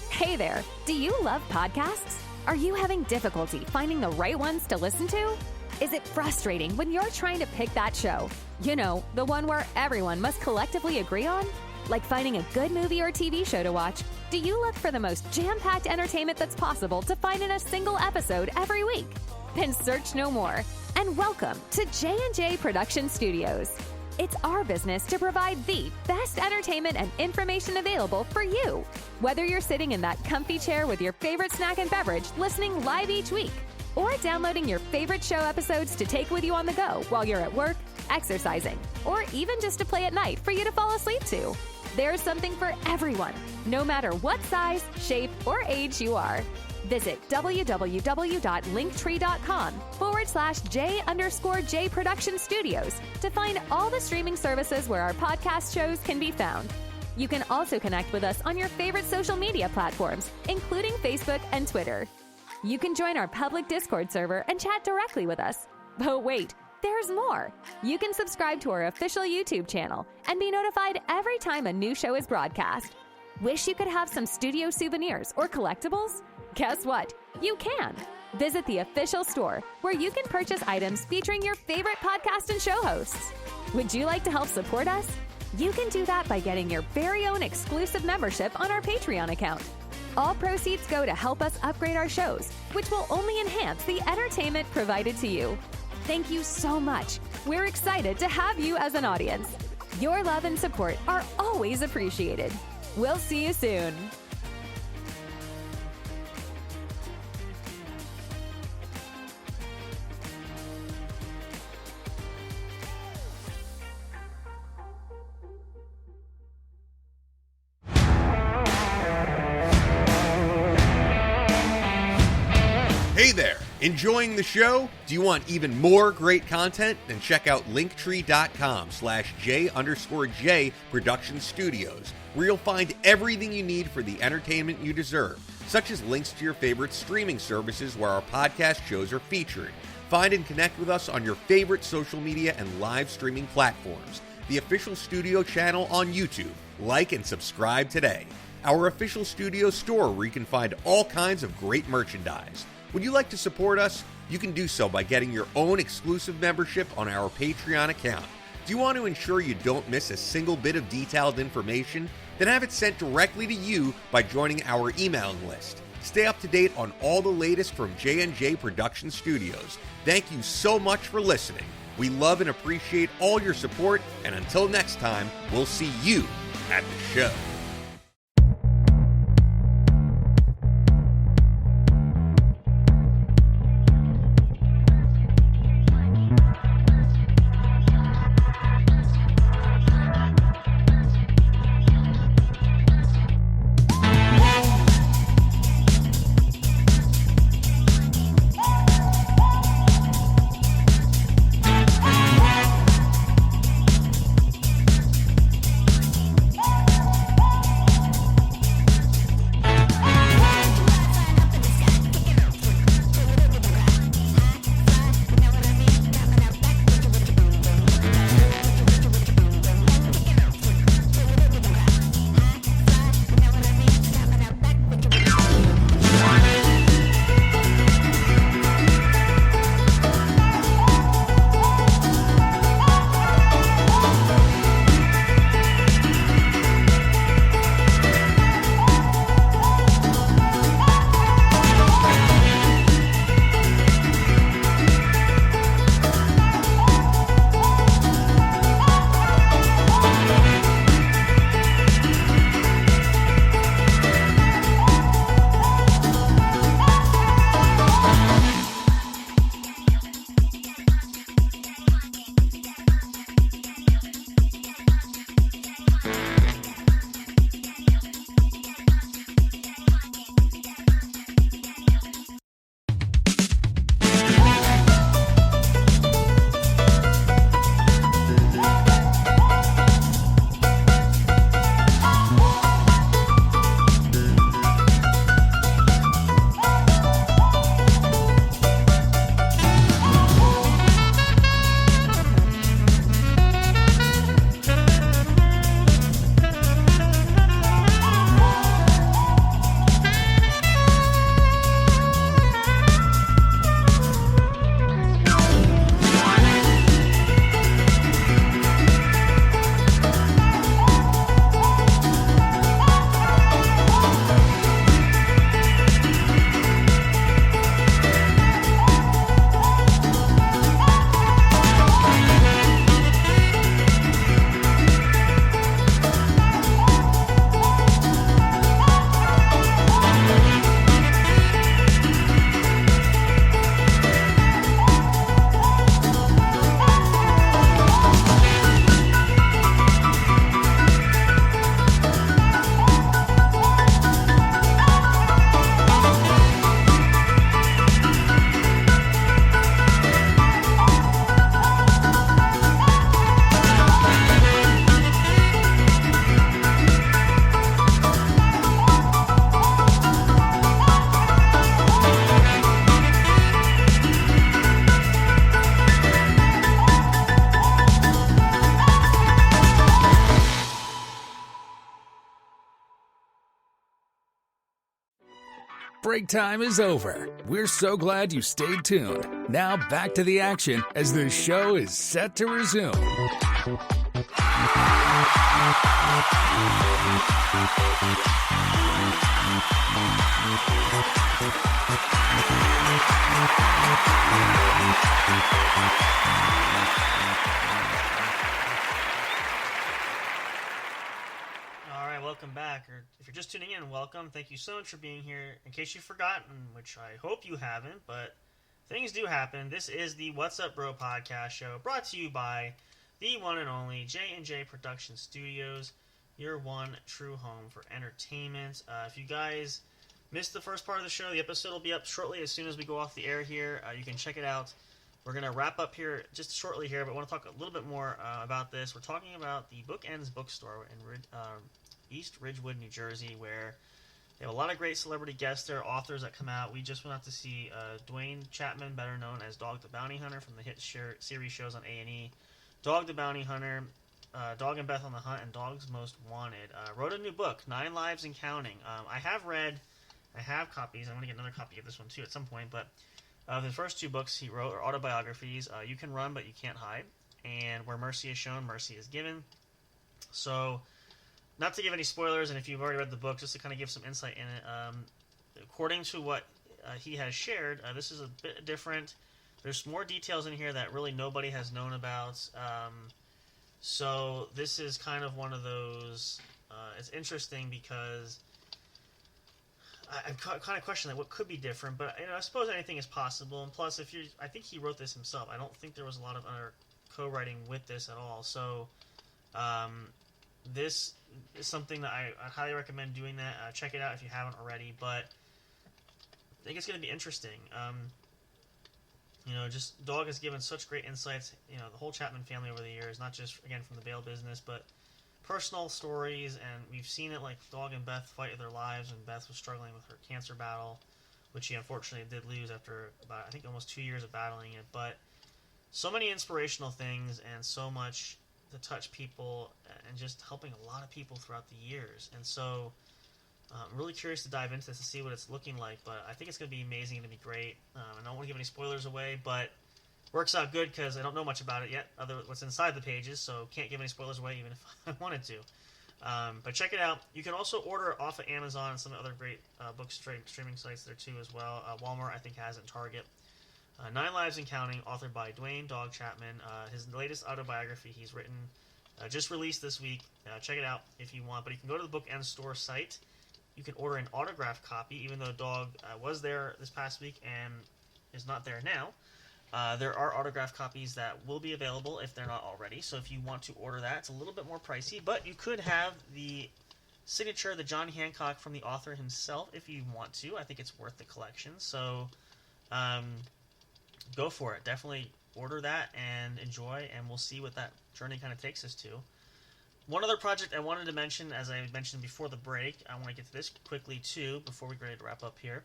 Hey there, do you love podcasts? Are you having difficulty finding the right ones to listen to? Is it frustrating when you're trying to pick that show? You know, the one where everyone must collectively agree on? Like finding a good movie or TV show to watch, do you look for the most jam-packed entertainment that's possible to find in a single episode every week? Then search no more, and welcome to J&J Production Studios. It's our business to provide the best entertainment and information available for you. Whether you're sitting in that comfy chair with your favorite snack and beverage listening live each week, or downloading your favorite show episodes to take with you on the go while you're at work, exercising, or even just to play at night for you to fall asleep to. There's something for everyone, no matter what size, shape, or age you are. Visit www.linktree.com/J_J Production Studios to find all the streaming services where our podcast shows can be found. You can also connect with us on your favorite social media platforms, including Facebook and Twitter. You can join our public Discord server and chat directly with us. But wait, there's more. You can subscribe to our official YouTube channel and be notified every time a new show is broadcast. Wish you could have some studio souvenirs or collectibles? Guess what? You can. Visit the official store where you can purchase items featuring your favorite podcast and show hosts. Would you like to help support us? You can do that by getting your very own exclusive membership on our Patreon account. All proceeds go to help us upgrade our shows, which will only enhance the entertainment provided to you. Thank you so much. We're excited to have you as an audience. Your love and support are always appreciated. We'll see you soon. Hey there! Enjoying the show? Do you want even more great content? Then check out linktree.com/J_J Production Studios, where you'll find everything you need for the entertainment you deserve, such as links to your favorite streaming services where our podcast shows are featured. Find and connect with us on your favorite social media and live streaming platforms, the official studio channel on YouTube. Like and subscribe today. Our official studio store where you can find all kinds of great merchandise. Would you like to support us? You can do so by getting your own exclusive membership on our Patreon account. Do you want to ensure you don't miss a single bit of detailed information? Then have it sent directly to you by joining our emailing list. Stay up to date on all the latest from J&J Production Studios. Thank you so much for listening. We love and appreciate all your support, and until next time, we'll see you at the show. break time is over. We're so glad you stayed tuned. Now back to the action as the show is set to resume. Welcome back, or if you're just tuning in, welcome. Thank you so much for being here. In case you've forgotten, which I hope you haven't, but things do happen. This is the What's Up Bro podcast show, brought to you by the one and only J&J Production Studios, your one true home for entertainment. If you guys missed the first part of the show, the episode will be up shortly as soon as we go off the air here. You can check it out. We're going to wrap up here just shortly here, but I want to talk a little bit more about this. We're talking about the Bookends Bookstore in East Ridgewood, New Jersey, where they have a lot of great celebrity guests there, authors that come out. We just went out to see Dwayne Chapman, better known as Dog the Bounty Hunter from the hit series shows on A&E. Dog the Bounty Hunter, Dog and Beth on the Hunt, and Dogs Most Wanted. Wrote a new book, 9 Lives and Counting. I have copies. I'm going to get another copy of this one too at some point, but the first 2 books he wrote are autobiographies. You Can Run, But You Can't Hide, and Where Mercy is Shown, Mercy is Given. So, not to give any spoilers, and if you've already read the book, just to kind of give some insight in it, according to what he has shared, this is a bit different. There's more details in here that really nobody has known about. So this is kind of one of those, it's interesting because I kind of question what could be different, but I suppose anything is possible. And plus, I think he wrote this himself. I don't think there was a lot of other co-writing with this at all. So, this is something that I highly recommend doing that. Check it out if you haven't already, but I think it's going to be interesting. Just Dog has given such great insights, the whole Chapman family over the years, not just, again, from the bail business, but personal stories, and we've seen it like Dog and Beth fight their lives, and Beth was struggling with her cancer battle, which she unfortunately did lose after about, I think, almost 2 years of battling it, but so many inspirational things, and so much to touch people and just helping a lot of people throughout the years. And so I'm really curious to dive into this to see what it's looking like, but I think it's going to be amazing and going to be great. I don't want to give any spoilers away, but works out good because I don't know much about it yet, other than what's inside the pages, so can't give any spoilers away even if I wanted to. But check it out. You can also order off of Amazon and some other great book streaming sites there too as well. Walmart, I think, has it, and Target. 9 Lives and Counting, authored by Dwayne Dog Chapman. His latest autobiography he's written, just released this week. Check it out if you want. But you can go to the Bookend Store site. You can order an autographed copy, even though Dog was there this past week and is not there now. There are autographed copies that will be available if they're not already. So if you want to order that, it's a little bit more pricey. But you could have the signature, the John Hancock from the author himself, if you want to. I think it's worth the collection. So, go for it. Definitely order that and enjoy, and we'll see what that journey kind of takes us to. One other project I wanted to mention, as I mentioned before the break, I want to get to this quickly too before we get ready to wrap up here.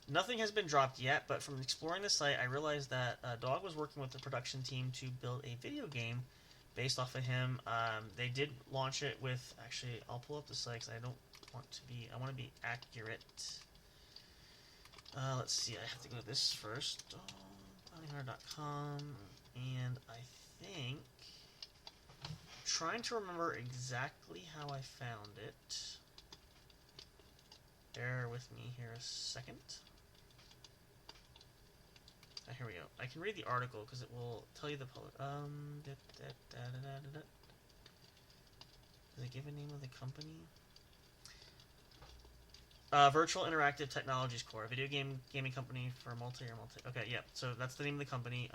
Nothing has been dropped yet, but from exploring the site, I realized that Dog was working with the production team to build a video game based off of him. They did launch it with, actually, I'll pull up the site because I want to be accurate. Let's see, I have to go to this first. Bountyhunter.com, and I think, I'm trying to remember exactly how I found it. Bear with me here a second. Here we go. I can read the article because it will tell you the public. Does it give a name of the company? Virtual Interactive Technologies Corp., a video gaming company for multi. Okay, yeah. So that's the name of the company.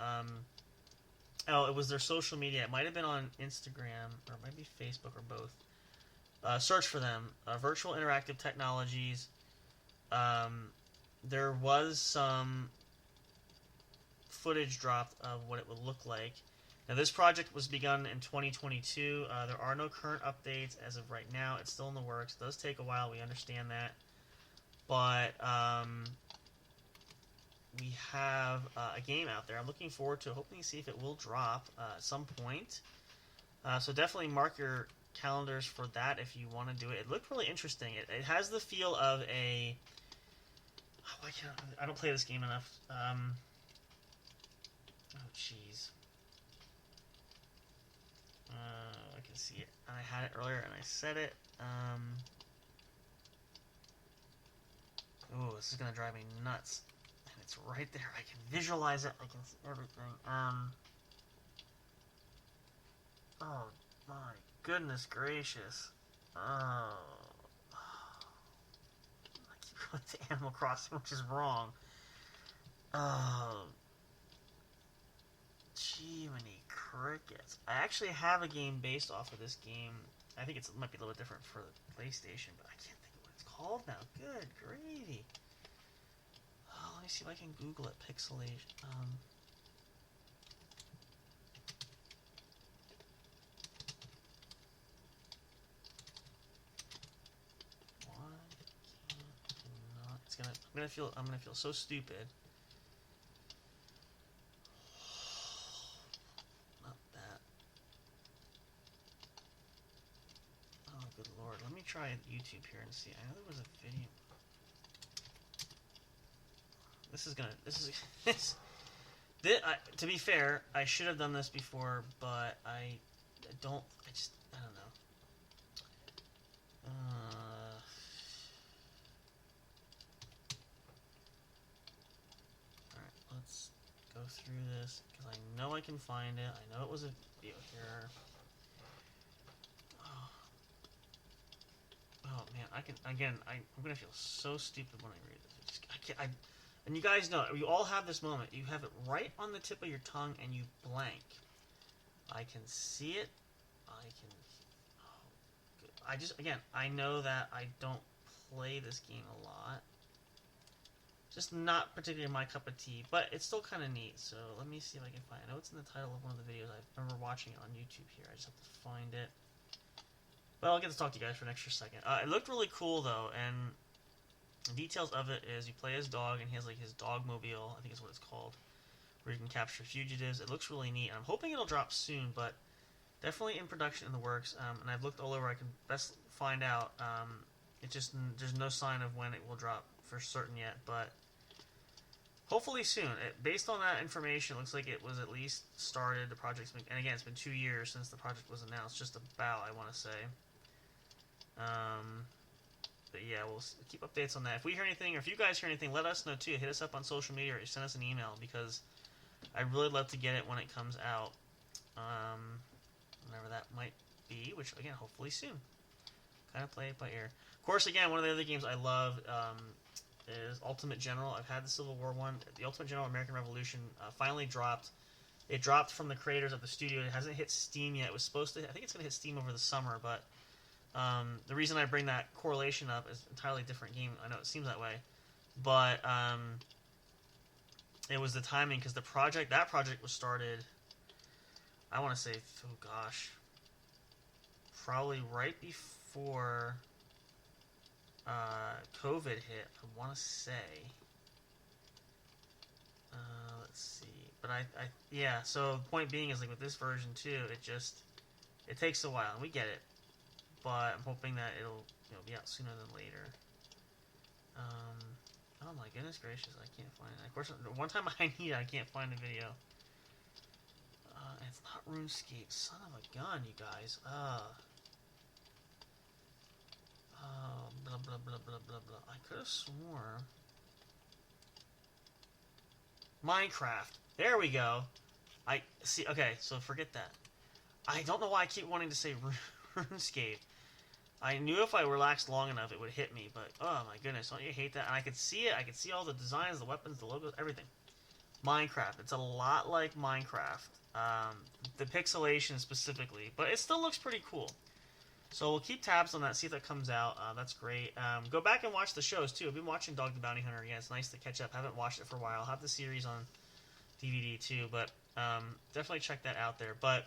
It was their social media. It might have been on Instagram or it might be Facebook or both. Search for them. Virtual Interactive Technologies. There was some footage dropped of what it would look like. Now, this project was begun in 2022. There are no current updates as of right now. It's still in the works. It does take a while. We understand that. But we have a game out there. I'm looking forward to hoping to see if it will drop at some point. So definitely mark your calendars for that if you want to do it. It looked really interesting. It has the feel of a I don't play this game enough. Oh, jeez. I can see it. I had it earlier and I said it. Oh, this is gonna drive me nuts. And it's right there. I can visualize it. I can see everything. Oh my goodness gracious. Oh. I keep going to Animal Crossing, which is wrong. Oh. Jiminy crickets. I actually have a game based off of this game. I think it might be a little bit different for the PlayStation, but I can't think of what it's called now. Good gravy. Oh, let me see if I can Google it. Pixelation. Why can't I not? I'm gonna feel so stupid. Not that. Oh, good lord. Let me try YouTube here and see. I know there was a video. To be fair, I should have done this before, but I don't know. Alright, let's go through this, because I know I can find it. I know it was a video here. Oh man, I'm gonna feel so stupid when I read this. And you guys know, you all have this moment. You have it right on the tip of your tongue, and you blank. I can see it. I know that I don't play this game a lot. Just not particularly my cup of tea, but it's still kind of neat. So let me see if I can find it. I know it's in the title of one of the videos. I remember watching it on YouTube here. I just have to find it. But I'll get to talk to you guys for an extra second. It looked really cool, though, and the details of it is you play his dog, and he has, like, his dog mobile, I think is what it's called, where you can capture fugitives. It looks really neat. I'm hoping it'll drop soon, but definitely in production in the works, and I've looked all over. I can best find out. There's no sign of when it will drop for certain yet, but hopefully soon. Based on that information, it looks like it was at least started. The project's been, and again, it's been 2 years since the project was announced, just about, I want to say. But yeah, we'll keep updates on that. If we hear anything, or if you guys hear anything, let us know too. Hit us up on social media, or send us an email, because I'd really love to get it when it comes out. Whenever that might be, which again, hopefully soon. Kind of play it by ear. Of course, again, one of the other games I love is Ultimate General. I've had the Civil War one. The Ultimate General American Revolution finally dropped. It dropped from the creators of the studio. It hasn't hit Steam yet. It was supposed to. I think it's going to hit Steam over the summer, but the reason I bring that correlation up is an entirely different game. I know it seems that way, but it was the timing, because that project was started, I want to say, oh gosh, probably right before COVID hit, I want to say. Let's see. But yeah, so the point being is, like, with this version too, it takes a while, and we get it. But I'm hoping that it'll be out sooner than later. Oh my goodness gracious, I can't find it. Of course, one time I can't find a video. It's not RuneScape. Son of a gun, you guys. Blah, blah, blah, blah, blah, blah. I could have sworn. Minecraft. There we go. I see. Okay, so forget that. I don't know why I keep wanting to say RuneScape. I knew if I relaxed long enough, it would hit me, but oh my goodness, don't you hate that? And I could see it. I could see all the designs, the weapons, the logos, everything. Minecraft. It's a lot like Minecraft. The pixelation specifically, but it still looks pretty cool. So we'll keep tabs on that, see if that comes out. That's great. Go back and watch the shows too. I've been watching Dog the Bounty Hunter again. It's nice to catch up. Haven't watched it for a while. I'll have the series on DVD too, but definitely check that out there. But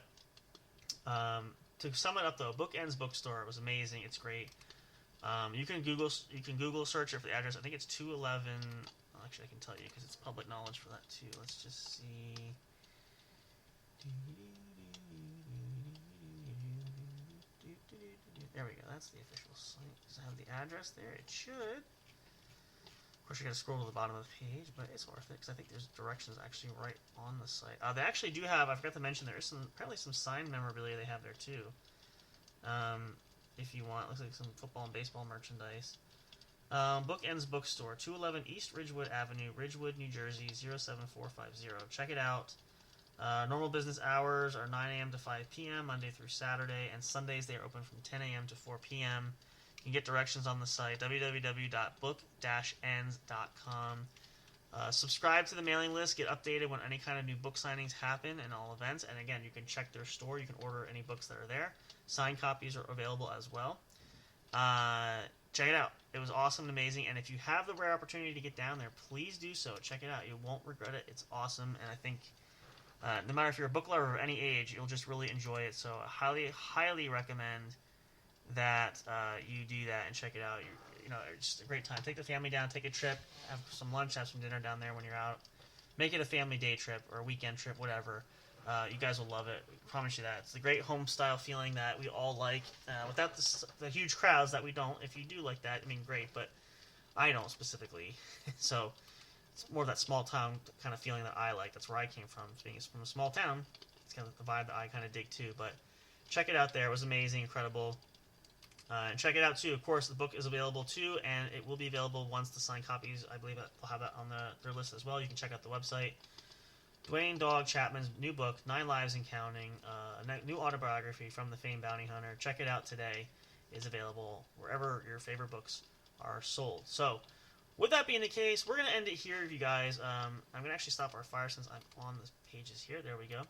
to sum it up though, Bookends Bookstore, it was amazing. It's great. You can Google search it for the address. I think it's 211. Actually, I can tell you because it's public knowledge for that too. Let's just see. There we go. That's the official site. Does it have the address there? It should. Of course, you got to scroll to the bottom of the page, but it's worth it because I think there's directions actually right on the site. They actually do have, I forgot to mention, there is apparently some signed memorabilia they have there too. If you want, looks like some football and baseball merchandise. Bookends Bookstore, 211 East Ridgewood Avenue, Ridgewood, New Jersey, 07450. Check it out. Normal business hours are 9 a.m. to 5 p.m. Monday through Saturday, and Sundays they are open from 10 a.m. to 4 p.m. You can get directions on the site, www.book-ends.com. Subscribe to the mailing list, get updated when any kind of new book signings happen and all events. And again, you can check their store. You can order any books that are there. Signed copies are available as well. Check it out. It was awesome and amazing. And if you have the rare opportunity to get down there, please do so. Check it out. You won't regret it. It's awesome. And I think no matter if you're a book lover of any age, you'll just really enjoy it. So I highly, highly recommend that you do that and check it out. It's just a great time. Take the family down, take a trip, have some lunch, have some dinner down there when you're out. Make it a family day trip or a weekend trip, whatever. You guys will love it. I promise you that. It's the great home style feeling that we all like, without the huge crowds that we don't. If you do like that, I mean, great, but I don't specifically. So it's more of that small town kind of feeling that I like. That's where I came from. Being from a small town, it's kind of the vibe that I kind of dig too. But check it out there. It was amazing, incredible. And check it out too. Of course, the book is available too, and it will be available once the signed copies. I believe they'll have that on their list as well. You can check out the website. Dwayne Dog Chapman's new book, 9 Lives and Counting, a new autobiography from the famed bounty hunter. Check it out today. Is available wherever your favorite books are sold. So, with that being the case, we're going to end it here, you guys. I'm going to actually stop our fire since I'm on the pages here. There we go.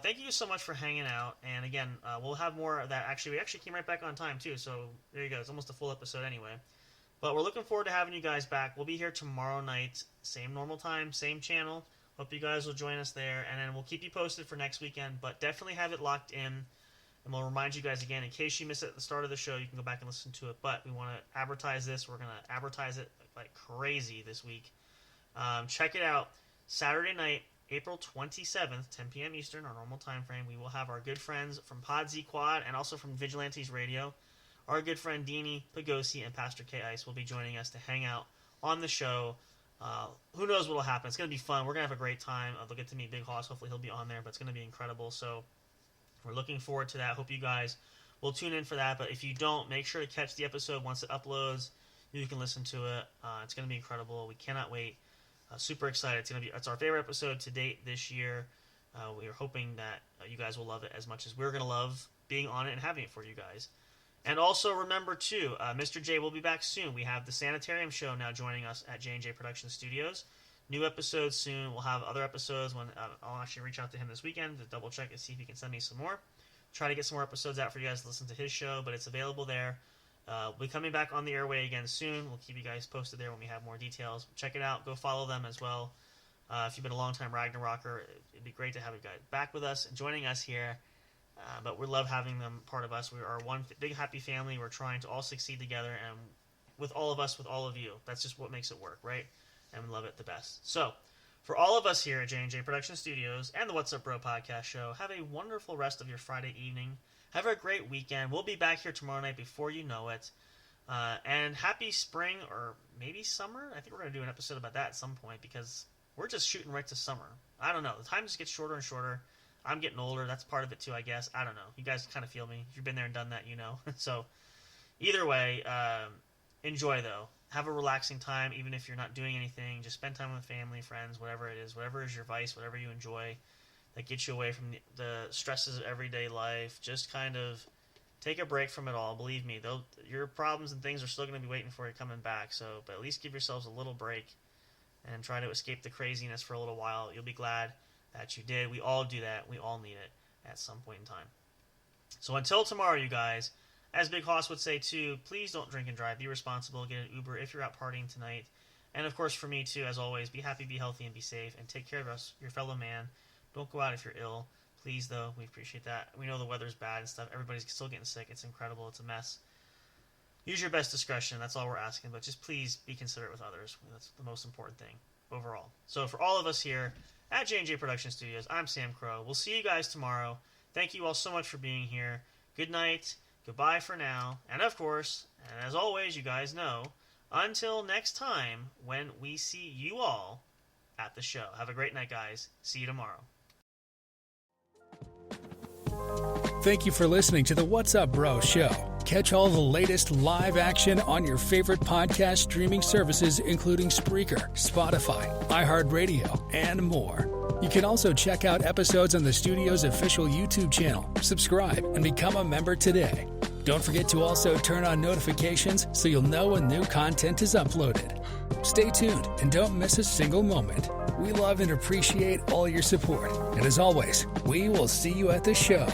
Thank you so much for hanging out, and again, we'll have more of that. We actually came right back on time too, so there you go. It's almost a full episode anyway. But we're looking forward to having you guys back. We'll be here tomorrow night, same normal time, same channel. Hope you guys will join us there, and then we'll keep you posted for next weekend, but definitely have it locked in, and we'll remind you guys again, in case you missed it at the start of the show, you can go back and listen to it, but we want to advertise this. We're going to advertise it like crazy this week. Check it out. Saturday night, April 27th, 10 p.m. Eastern, our normal time frame, we will have our good friends from Pod Z Quad and also from Vigilantes Radio. Our good friend Deanie Pagosi and Pastor K Ice will be joining us to hang out on the show. Who knows what will happen? It's going to be fun. We're going to have a great time. They'll get to meet Big Hoss. Hopefully he'll be on there, but it's going to be incredible. So we're looking forward to that. Hope you guys will tune in for that. But if you don't, make sure to catch the episode once it uploads. You can listen to it. It's going to be incredible. We cannot wait. Super excited. It's our favorite episode to date this year. We are hoping that you guys will love it as much as we're going to love being on it and having it for you guys. And also remember too, Mr. J will be back soon. We have the Sanitarium Show now joining us at J&J Production Studios. New episodes soon. We'll have other episodes when I'll actually reach out to him this weekend to double check and see if he can send me some more. Try to get some more episodes out for you guys to listen to his show, but it's available there. We'll be coming back on the airway again soon. We'll keep you guys posted there when we have more details. Check it out. Go follow them as well. If you've been a long-time Ragnarocker, it'd be great to have you guys back with us and joining us here. But we love having them part of us. We are one big happy family. We're trying to all succeed together, and with all of us, with all of you. That's just what makes it work, right? And we love it the best. So, for all of us here at J&J Production Studios and the What's Up Bro podcast show, have a wonderful rest of your Friday evening. Have a great weekend. We'll be back here tomorrow night before you know it. And happy spring, or maybe summer. I think we're going to do an episode about that at some point, because we're just shooting right to summer. I don't know. The time just gets shorter and shorter. I'm getting older. That's part of it too, I guess. I don't know. You guys kind of feel me. If you've been there and done that, you know. So either way, enjoy though. Have a relaxing time, even if you're not doing anything. Just spend time with family, friends, whatever it is. Whatever is your vice, whatever you enjoy that gets you away from the stresses of everyday life. Just kind of take a break from it all. Believe me, your problems and things are still going to be waiting for you coming back. So, but at least give yourselves a little break and try to escape the craziness for a little while. You'll be glad that you did. We all do that. We all need it at some point in time. So until tomorrow, you guys, as Big Hoss would say too, please don't drink and drive. Be responsible. Get an Uber if you're out partying tonight. And of course, for me too, as always, be happy, be healthy, and be safe. And take care of us, your fellow man. Don't go out if you're ill. Please, though, we appreciate that. We know the weather's bad and stuff. Everybody's still getting sick. It's incredible. It's a mess. Use your best discretion. That's all we're asking. But just please be considerate with others. That's the most important thing overall. So for all of us here at J&J Production Studios, I'm Sam Crow. We'll see you guys tomorrow. Thank you all so much for being here. Good night. Goodbye for now. And of course, and as always, you guys know, Until next time, when we see you all at the show. Have a great night, guys. See you tomorrow. Thank you for listening to the What's Up Bro show. Catch all the latest live action on your favorite podcast streaming services, including Spreaker, Spotify, iHeartRadio, and more. You can also check out episodes on the studio's official YouTube channel. Subscribe and become a member today. Don't forget to also turn on notifications so you'll know when new content is uploaded. Stay tuned and don't miss a single moment. We love and appreciate all your support. And as always, we will see you at the show.